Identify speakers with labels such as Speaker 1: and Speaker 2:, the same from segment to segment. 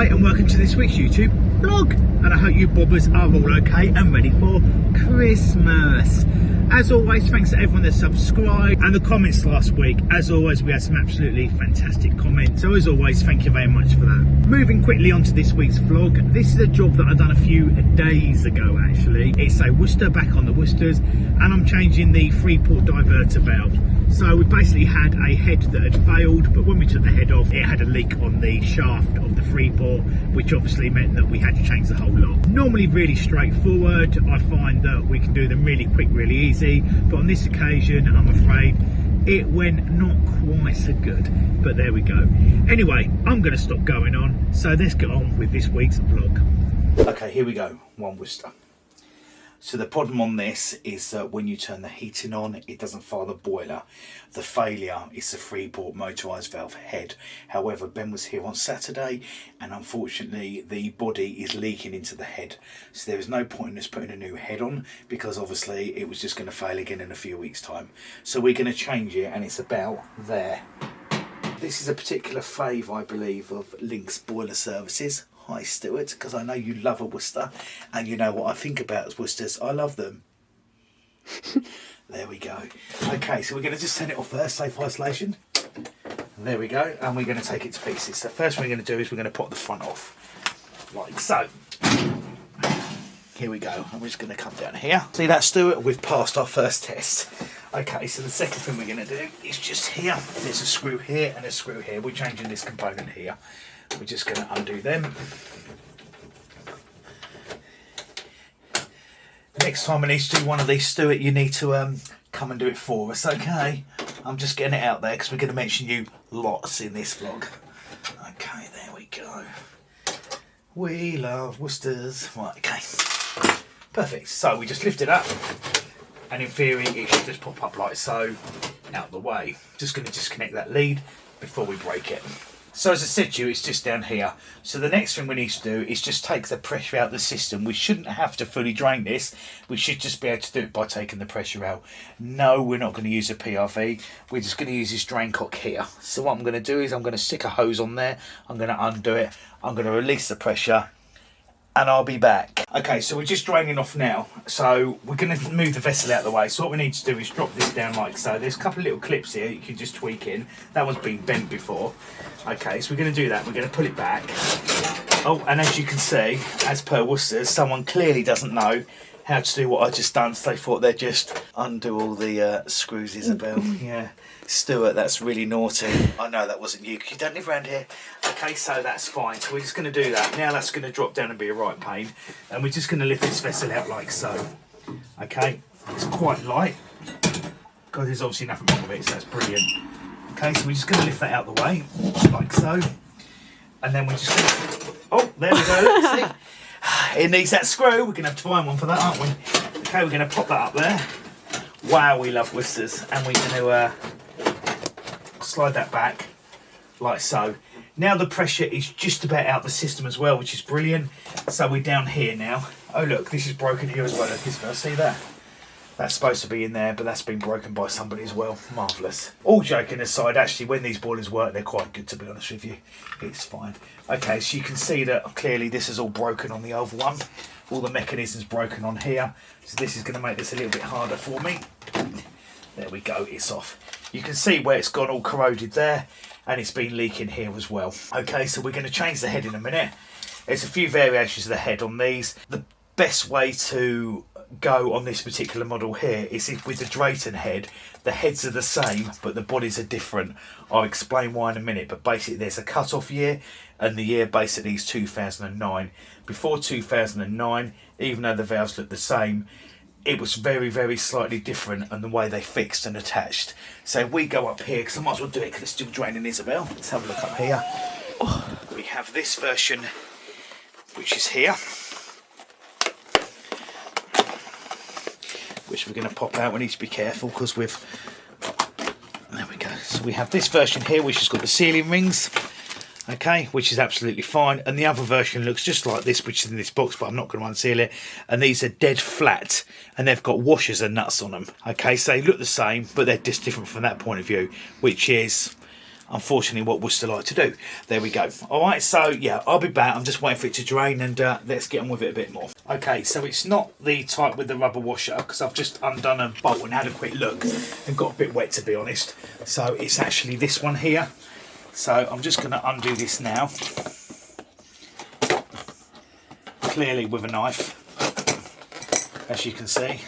Speaker 1: Hi and welcome to this week's YouTube vlog, and I hope you bobbers are all okay and ready for Christmas. As always, thanks to everyone that subscribed and the comments last week. As always, we had some absolutely fantastic comments, so as always, thank you very much for that. Moving quickly on to this week's vlog, this is a job that I've done a few days ago actually. It's a Worcester, back on the Worcesters, and I'm changing the Freeport diverter valve. So we basically had a head that had failed, but when we took the head off, it had a leak on the shaft of the Freeport, which obviously meant that we had to change the whole lot. Normally really straightforward. I find that we can do them really quick, really easy, but on this occasion, I'm afraid it went not quite so good, but there we go. Anyway, I'm going to stop going on, so let's get on with this week's vlog. Okay, here we go, one Worcester. So the problem on this is that when you turn the heating on, it doesn't fire the boiler. The failure is the Freeport motorised valve head. However, Ben was here on Saturday, and unfortunately the body is leaking into the head. So there is no point in us putting a new head on, because obviously it was just going to fail again in a few weeks' time. So we're going to change it, and it's about there. This is a particular fave, I believe, of Link's Boiler Services. Hi Stuart, because I know you love a Worcester, and you know what I think about Worcesters. I love them. There we go. Okay, so we're going to just turn it off first, safe isolation. There we go, and we're going to take it to pieces. So first thing we're going to do is we're going to pop the front off, like so. Here we go. I'm just going to come down here. See that, Stuart? We've passed our first test. Okay, so the second thing we're going to do is just here. There's a screw here and a screw here. We're changing this component here. We're just going to undo them. Next time I need to do one of these, Stuart, you need to come and do it for us, okay? I'm just getting it out there because we're going to mention you lots in this vlog. Okay, there we go. We love Worcesters. Right, okay. Perfect. So we just lift it up, and in theory it should just pop up like so, out the way. Just going to disconnect that lead before we break it. So as I said to you, it's just down here. So the next thing we need to do is just take the pressure out of the system. We shouldn't have to fully drain this. We should just be able to do it by taking the pressure out. No, we're not going to use a PRV. We're just going to use this drain cock here. So what I'm going to do is I'm going to stick a hose on there. I'm going to undo it. I'm going to release the pressure, and I'll be back. Okay, so we're just draining off now. So we're going to move the vessel out of the way. So what we need to do is drop this down like so. There's a couple of little clips here you can just tweak in. That one's been bent before. Okay, so we're going to do that. We're going to pull it back. Oh, and as you can see, as per Worcester, someone clearly doesn't know how to do what I just done. So they thought they'd just undo all the screws, Isabel. Yeah, Stuart, that's really naughty. I know that wasn't you, because you don't live around here. Okay, so that's fine. So we're just going to do that. Now that's going to drop down and be a right pain. And we're just going to lift this vessel out like so. Okay, it's quite light, because there's obviously nothing wrong with it, so that's brilliant. Okay, so we're just going to lift that out of the way, like so. And then we're just going to... Oh, there we go, let's see. It needs that screw. We're going to have to find one for that, aren't we? Okay, we're going to pop that up there. Wow, we love Worcesters. And we're going to slide that back, like so. Now the pressure is just about out the system as well, which is brilliant. So we're down here now. Oh look, this is broken here as well. Look, Isabel, see that? That's supposed to be in there, but that's been broken by somebody as well. Marvellous. All joking aside, actually, when these boilers work, they're quite good, to be honest with you. It's fine. Okay, so you can see that clearly this is all broken on the other one. All the mechanisms broken on here. So this is going to make this a little bit harder for me. There we go, it's off. You can see where it's gone all corroded there, and it's been leaking here as well. Okay, so we're going to change the head in a minute. There's a few variations of the head on these. The best way to go on this particular model here is if with the Drayton head, the heads are the same but the bodies are different. I'll explain why in a minute, but basically there's a cut-off year, and the year basically is 2009. Before 2009, even though the valves look the same, it was very, very slightly different in the way they fixed and attached. So if we go up here, because I might as well do it because it's still draining, Isabel. Let's have a look up here. We have this version, which is here, which we're going to pop out. We need to be careful because there we go. So we have this version here, which has got the sealing rings, okay, which is absolutely fine. And the other version looks just like this, which is in this box, but I'm not going to unseal it. And these are dead flat, and they've got washers and nuts on them. Okay, so they look the same, but they're just different from that point of view, which is unfortunately what Worcester like to do. There we go. Alright, so yeah, I'll be back. I'm just waiting for it to drain, and let's get on with it a bit more. Okay, so it's not the type with the rubber washer, because I've just undone a bolt and had a quick look and got a bit wet, to be honest. So it's actually this one here. So I'm just going to undo this now, clearly with a knife, as you can see.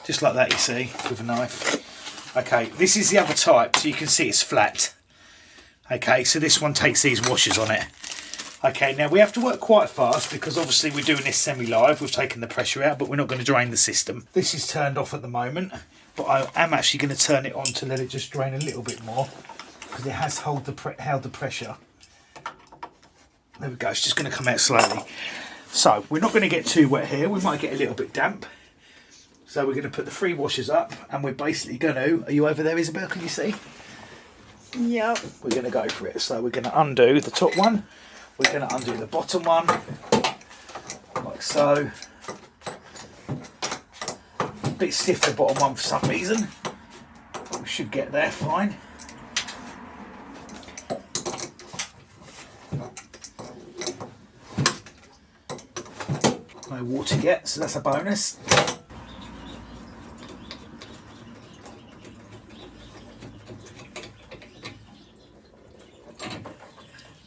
Speaker 1: Just like that, you see, with a knife. Okay, this is the other type, so you can see it's flat. Okay, so this one takes these washers on it. Okay, now we have to work quite fast because obviously we're doing this semi-live. We've taken the pressure out, but we're not going to drain the system. This is turned off at the moment, but I am actually going to turn it on to let it just drain a little bit more, because it has held the pressure. There we go, it's just going to come out slowly. So we're not going to get too wet here. We might get a little bit damp. So we're going to put the 3 washers up, and we're basically going to... Are you over there, Isabel? Can you see?
Speaker 2: Yep.
Speaker 1: We're going to go for it. So we're going to undo the top one. We're going to undo the bottom one, like so. A bit stiff the bottom one for some reason. We should get there fine. No water yet, so that's a bonus.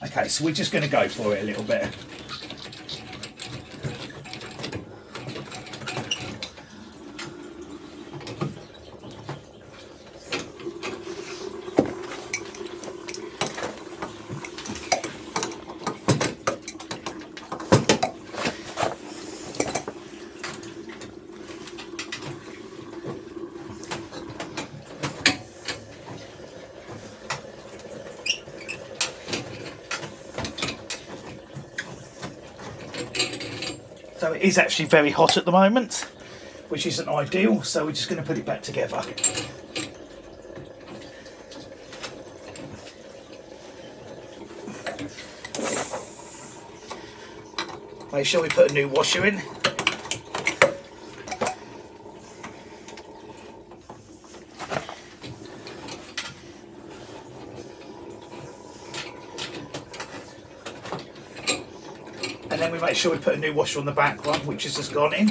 Speaker 1: Okay, so we're just going to go for it a little bit. So it is actually very hot at the moment, which isn't ideal, so we're just going to put it back together. Make sure we put a new washer in. And then we make sure we put a new washer on the back one, which has just gone in.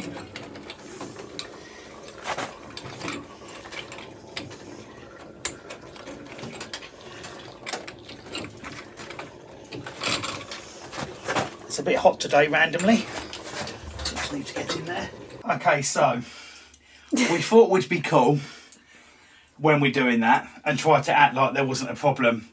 Speaker 1: It's a bit hot today randomly. Just need to get in there. Okay, so we thought we'd be cool when we're doing that and try to act like there wasn't a problem.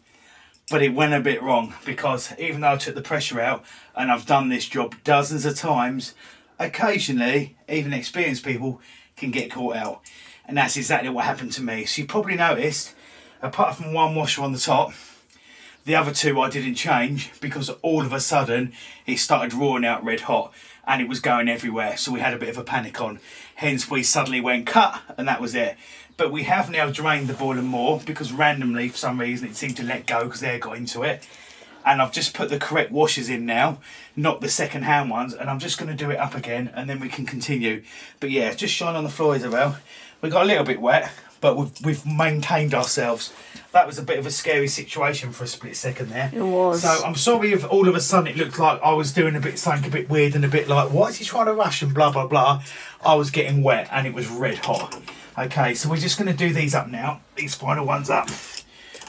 Speaker 1: But it went a bit wrong, because even though I took the pressure out and I've done this job dozens of times, occasionally even experienced people can get caught out. And that's exactly what happened to me. So you probably noticed, apart from one washer on the top, the other 2 I didn't change, because all of a sudden it started roaring out red hot and it was going everywhere. So we had a bit of a panic on. Hence we suddenly went cut, and that was it. But we have now drained the boiler more, because randomly for some reason it seemed to let go because air got into it. And I've just put the correct washers in now, not the second hand ones, and I'm just going to do it up again and then we can continue. But yeah, just shine on the floor, Isabel. We got a little bit wet, but we've maintained ourselves. That was a bit of a scary situation for a split second there.
Speaker 2: It was.
Speaker 1: So I'm sorry if all of a sudden it looked like I was doing something a bit weird and a bit like, why is he trying to rush and blah, blah, blah. I was getting wet and it was red hot. Okay, so we're just going to do these up now. These final ones up,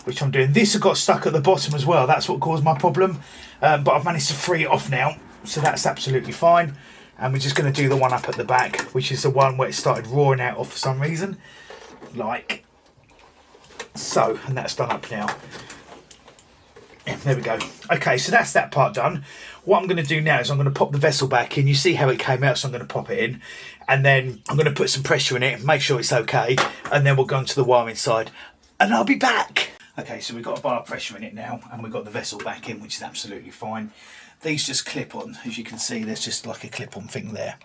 Speaker 1: which I'm doing. This has got stuck at the bottom as well. That's what caused my problem. But I've managed to free it off now. So that's absolutely fine. And we're just going to do the one up at the back, which is the one where it started roaring out of for some reason. Like so. And that's done up now. Yeah, there we go. Okay, so that's that part done. What I'm going to do now is I'm going to pop the vessel back in. You see how it came out, so I'm going to pop it in. And then I'm going to put some pressure in it, make sure it's okay. And then we'll go into the wiring side. And I'll be back. Okay, so we've got a bar of pressure in it now. And we've got the vessel back in, which is absolutely fine. These just clip on. As you can see, there's just like a clip-on thing there.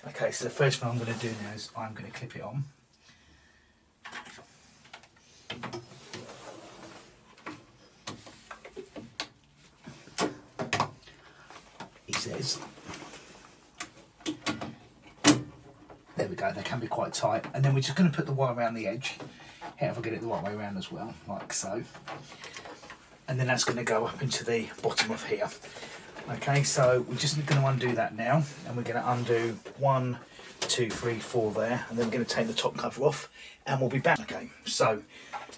Speaker 1: Okay, so the first thing I'm going to do now is I'm going to clip it on. He says. There we go, they can be quite tight. And then we're just going to put the wire around the edge Here, if I get it the right way around as well, like so. And then that's going to go up into the bottom of here. Okay, so we're just going to undo that now, and we're going to undo 1, 2, 3, 4 there, and then we're going to take the top cover off, and we'll be back. Okay, so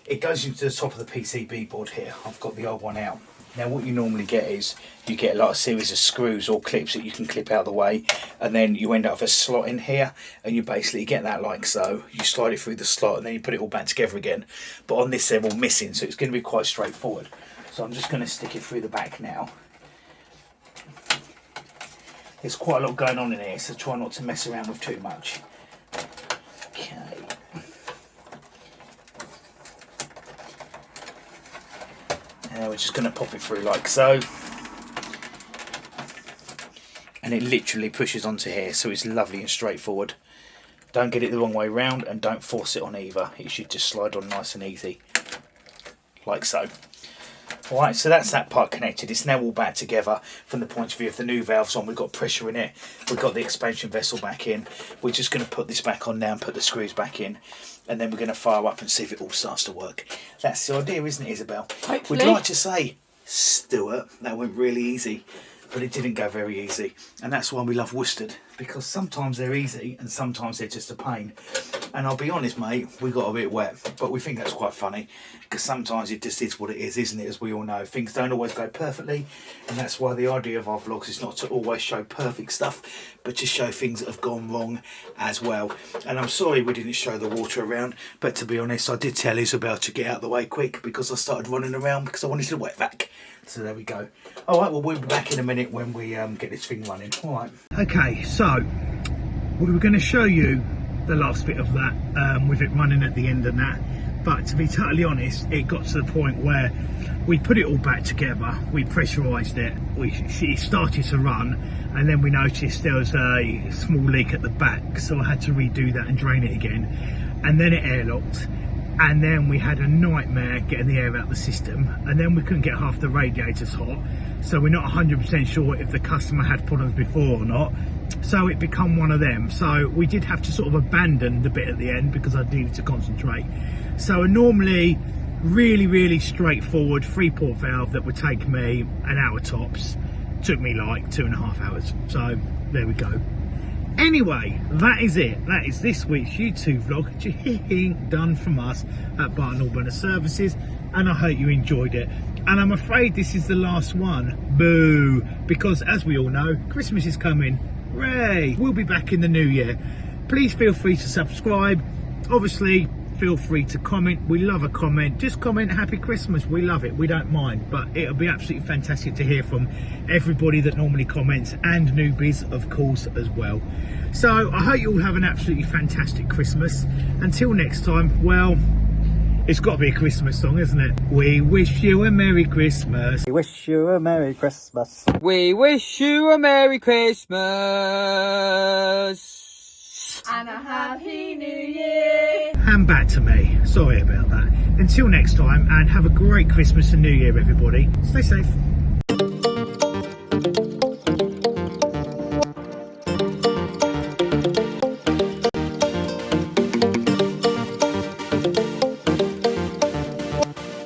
Speaker 1: it goes into the top of the PCB board here. I've got the old one out. Now what you normally get is you get like a series of screws or clips that you can clip out of the way, and then you end up with a slot in here, and you basically get that like so. You slide it through the slot and then you put it all back together again. But on this they're all missing, so it's going to be quite straightforward. So I'm just going to stick it through the back now. There's quite a lot going on in here, so try not to mess around with too much. Okay. Now we're just going to pop it through like so. And it literally pushes onto here, so it's lovely and straightforward. Don't get it the wrong way round, and don't force it on either. It should just slide on nice and easy. Like so. Alright, so that's that part connected. It's now all back together from the point of view of the new valves on. We've got pressure in it. We've got the expansion vessel back in. We're just going to put this back on now and put the screws back in. And then we're going to fire up and see if it all starts to work. That's the idea, isn't it, Isabel?
Speaker 2: Hopefully.
Speaker 1: We'd like to say, Stuart, that went really easy. But it didn't go very easy. And that's why we love Worcester. Because sometimes they're easy and sometimes they're just a pain. And I'll be honest, mate, we got a bit wet. But we think that's quite funny. Because sometimes it just is what it is, isn't it? As we all know. Things don't always go perfectly. And that's why the idea of our vlogs is not to always show perfect stuff, but to show things that have gone wrong as well. And I'm sorry we didn't show the water around. But to be honest, I did tell Isabel to get out of the way quick. Because I started running around because I wanted to wet vac. So there we go. Alright, well, we'll be back in a minute when we get this thing running. Alright. Okay, so we were going to show you the last bit of that with it running at the end and that. But to be totally honest, it got to the point where we put it all back together, we pressurised it, it started to run, and then we noticed there was a small leak at the back, so I had to redo that and drain it again. And then it airlocked. And then we had a nightmare getting the air out the system, and then we couldn't get half the radiators hot, so we're not 100% sure if the customer had problems before or not, so it become one of them. So we did have to sort of abandon the bit at the end because I needed to concentrate. So normally really straightforward 3-port valve that would take me an hour tops took me like 2.5 hours. So there we go. Anyway, that is it. That is this week's YouTube vlog, done from us at Barton Burner Services, and I hope you enjoyed it. And I'm afraid this is the last one. Boo! Because as we all know, Christmas is coming. Hooray! We'll be back in the new year. Please feel free to subscribe. Obviously, feel free to comment. We love a comment. Just comment Happy Christmas. We love it. We don't mind. But it'll be absolutely fantastic to hear from everybody that normally comments, and newbies, of course, as well. So I hope you all have an absolutely fantastic Christmas. Until next time, well, it's got to be a Christmas song, isn't it? We wish you a Merry Christmas.
Speaker 3: We wish you a Merry Christmas.
Speaker 4: We wish you a Merry Christmas.
Speaker 2: And a Happy New Year.
Speaker 1: Hand back to me. Sorry about that. Until next time, and have a great Christmas and New Year, everybody. Stay safe.